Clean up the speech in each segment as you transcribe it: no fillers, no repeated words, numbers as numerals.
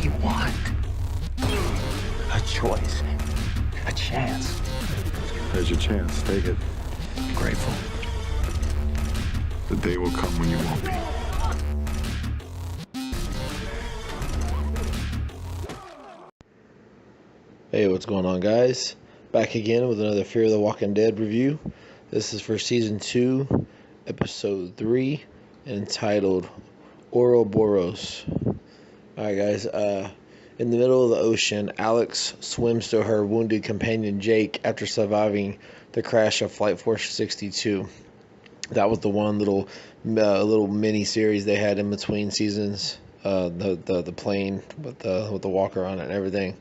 do you want? A choice. A chance. There's your chance. Take it. Grateful. The day will come when you won't be. Hey, what's going on, guys? Back again with another Fear of the Walking Dead review. This is for Season 2, Episode 3, entitled Ouroboros. Alright, guys, in the middle of the ocean, Alex swims to her wounded companion Jake after surviving the crash of Flight 462. That was the one little mini series they had in between seasons. The plane with the walker on it and everything.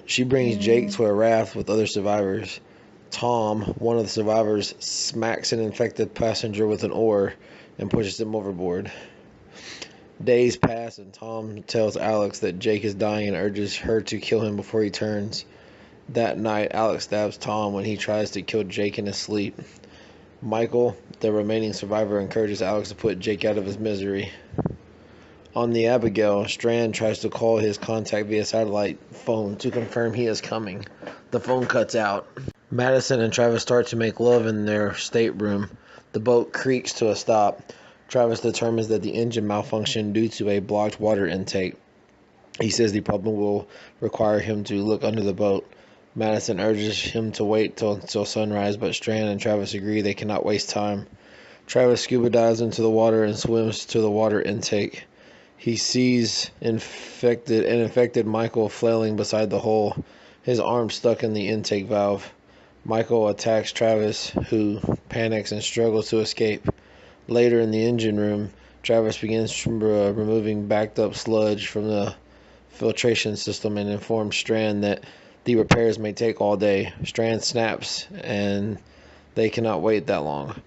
She brings Jake to a raft with other survivors. Tom, one of the survivors, smacks an infected passenger with an oar and pushes him overboard. Days pass and Tom tells Alex that Jake is dying and urges her to kill him before he turns. That night, Alex stabs Tom when he tries to kill Jake in his sleep. Michael, the remaining survivor, encourages Alex to put Jake out of his misery. On the Abigail, Strand tries to call his contact via satellite phone to confirm he is coming. The phone cuts out. Madison and Travis start to make love in their stateroom. The boat creaks to a stop. Travis determines that the engine malfunctioned due to a blocked water intake. He says the problem will require him to look under the boat. Madison urges him to wait till sunrise, but Strand and Travis agree they cannot waste time. Travis scuba dives into the water and swims to the water intake. He sees infected Michael flailing beside the hole, his arm stuck in the intake valve. Michael attacks Travis, who panics and struggles to escape. Later in the engine room, Travis begins removing backed up sludge from the filtration system and informs Strand that the repairs may take all day. Strand snaps, and they cannot wait that long.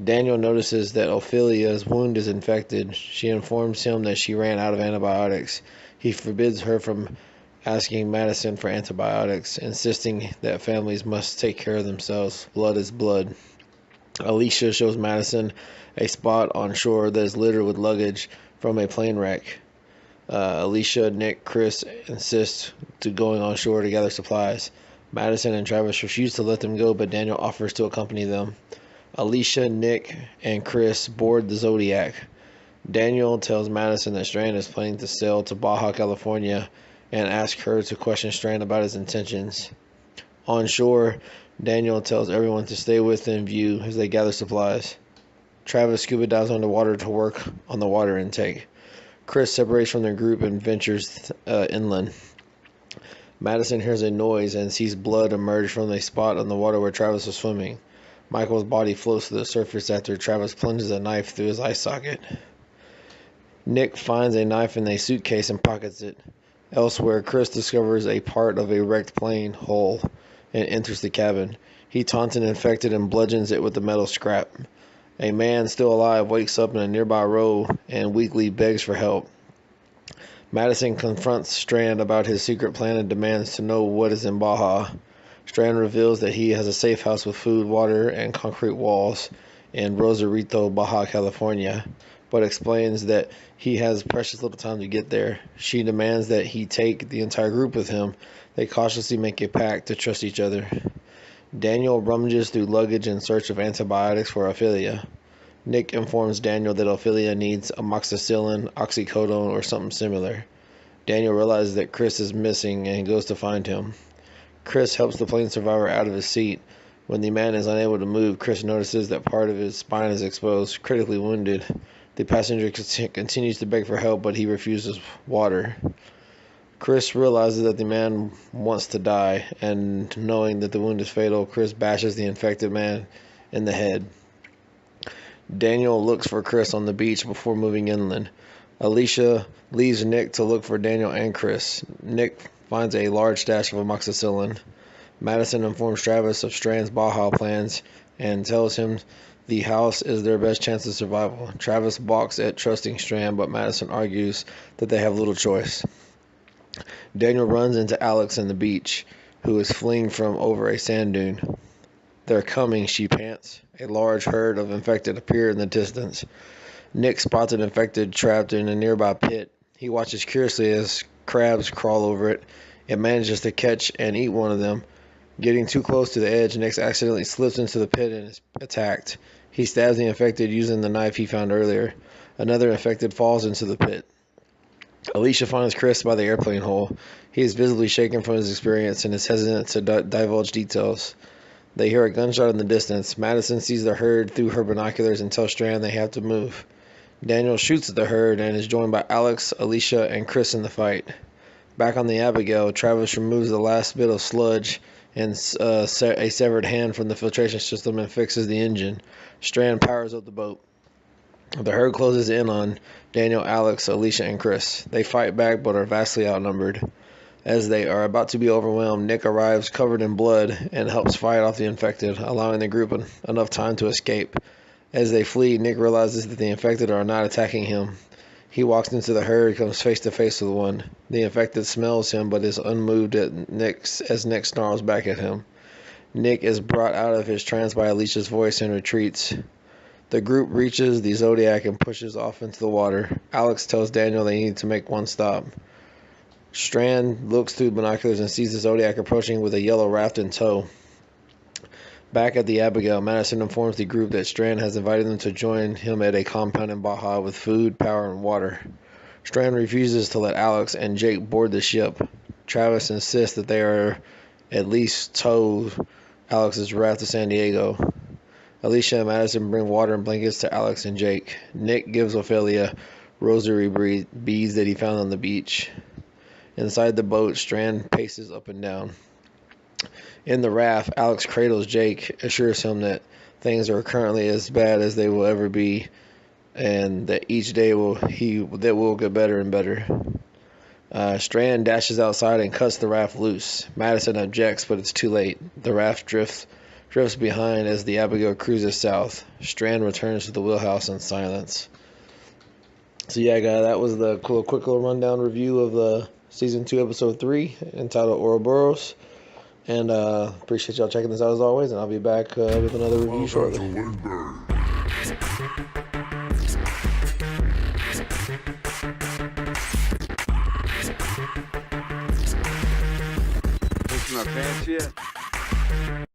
Daniel notices that Ophelia's wound is infected. She informs him that she ran out of antibiotics. He forbids her from asking Madison for antibiotics, insisting that families must take care of themselves. Blood is blood. Alicia shows Madison a spot on shore that is littered with luggage from a plane wreck. Alicia, Nick, Chris insist to going on shore to gather supplies. Madison and Travis refuse to let them go, but Daniel offers to accompany them. Alicia, Nick, and Chris board the Zodiac. Daniel tells Madison that Strand is planning to sail to Baja California and asks her to question Strand about his intentions. On shore, Daniel tells everyone to stay within view as they gather supplies. Travis scuba dives underwater to work on the water intake. Chris separates from their group and ventures inland. Madison hears a noise and sees blood emerge from a spot on the water where Travis was swimming. Michael's body floats to the surface after Travis plunges a knife through his eye socket. Nick finds a knife in a suitcase and pockets it. Elsewhere, Chris discovers a part of a wrecked plane hull and enters the cabin. He taunts an infected and bludgeons it with a metal scrap. A man still alive wakes up in a nearby row and weakly begs for help. Madison confronts Strand about his secret plan and demands to know what is in Baja. Strand reveals that he has a safe house with food, water, and concrete walls in Rosarito, Baja California, but explains that he has precious little time to get there. She demands that he take the entire group with him. They cautiously make a pact to trust each other. Daniel rummages through luggage in search of antibiotics for Ophelia. Nick informs Daniel that Ophelia needs amoxicillin, oxycodone, or something similar. Daniel realizes that Chris is missing and goes to find him. Chris helps the plane survivor out of his seat. When the man is unable to move, Chris notices that part of his spine is exposed, critically wounded. The passenger continues to beg for help, but he refuses water. Chris realizes that the man wants to die, and knowing that the wound is fatal, Chris bashes the infected man in the head. Daniel looks for Chris on the beach before moving inland. Alicia leaves Nick to look for Daniel and Chris. Nick finds a large stash of amoxicillin. Madison informs Travis of Strand's Baja plans and tells him the house is their best chance of survival. Travis balks at trusting Strand, but Madison argues that they have little choice. Daniel runs into Alex on the beach, who is fleeing from over a sand dune. "They're coming," she pants. A large herd of infected appear in the distance. Nick spots an infected trapped in a nearby pit. He watches curiously as crabs crawl over it. It manages to catch and eat one of them. Getting too close to the edge, Nick accidentally slips into the pit and is attacked. He stabs the infected using the knife he found earlier. Another infected falls into the pit. Alicia finds Chris by the airplane hole. He is visibly shaken from his experience and is hesitant to divulge details. They hear a gunshot in the distance. Madison sees the herd through her binoculars and tells Strand they have to move. Daniel shoots at the herd and is joined by Alex, Alicia, and Chris in the fight. Back on the Abigail, Travis removes the last bit of sludge and a severed hand from the filtration system and fixes the engine. Strand powers up the boat. The herd closes in on Daniel, Alex, Alicia, and Chris. They fight back but are vastly outnumbered. As they are about to be overwhelmed, Nick arrives covered in blood and helps fight off the infected, allowing the group enough time to escape. As they flee, Nick realizes that the infected are not attacking him. He walks into the herd, comes face to face with one. The infected smells him but is unmoved as Nick snarls back at him. Nick is brought out of his trance by Alicia's voice and retreats. The group reaches the Zodiac and pushes off into the water. Alex tells Daniel they need to make one stop. Strand looks through binoculars and sees the Zodiac approaching with a yellow raft in tow. Back at the Abigail, Madison informs the group that Strand has invited them to join him at a compound in Baja with food, power, and water. Strand refuses to let Alex and Jake board the ship. Travis insists that they are at least tow Alex's raft to San Diego. Alicia and Madison bring water and blankets to Alex and Jake. Nick gives Ophelia rosary beads that he found on the beach. Inside the boat, Strand paces up and down. In the raft, Alex cradles Jake, assures him that things are currently as bad as they will ever be, and that each day will get better and better. Strand dashes outside and cuts the raft loose. Madison objects, but it's too late. The raft drifts behind as the Abigail cruises south. Strand returns to the wheelhouse in silence. So yeah, guys, that was the quick little rundown review of the Season 2, Episode 3, entitled Ouroboros. And appreciate y'all checking this out as always, and I'll be back with another review shortly. Pushing my pants yet?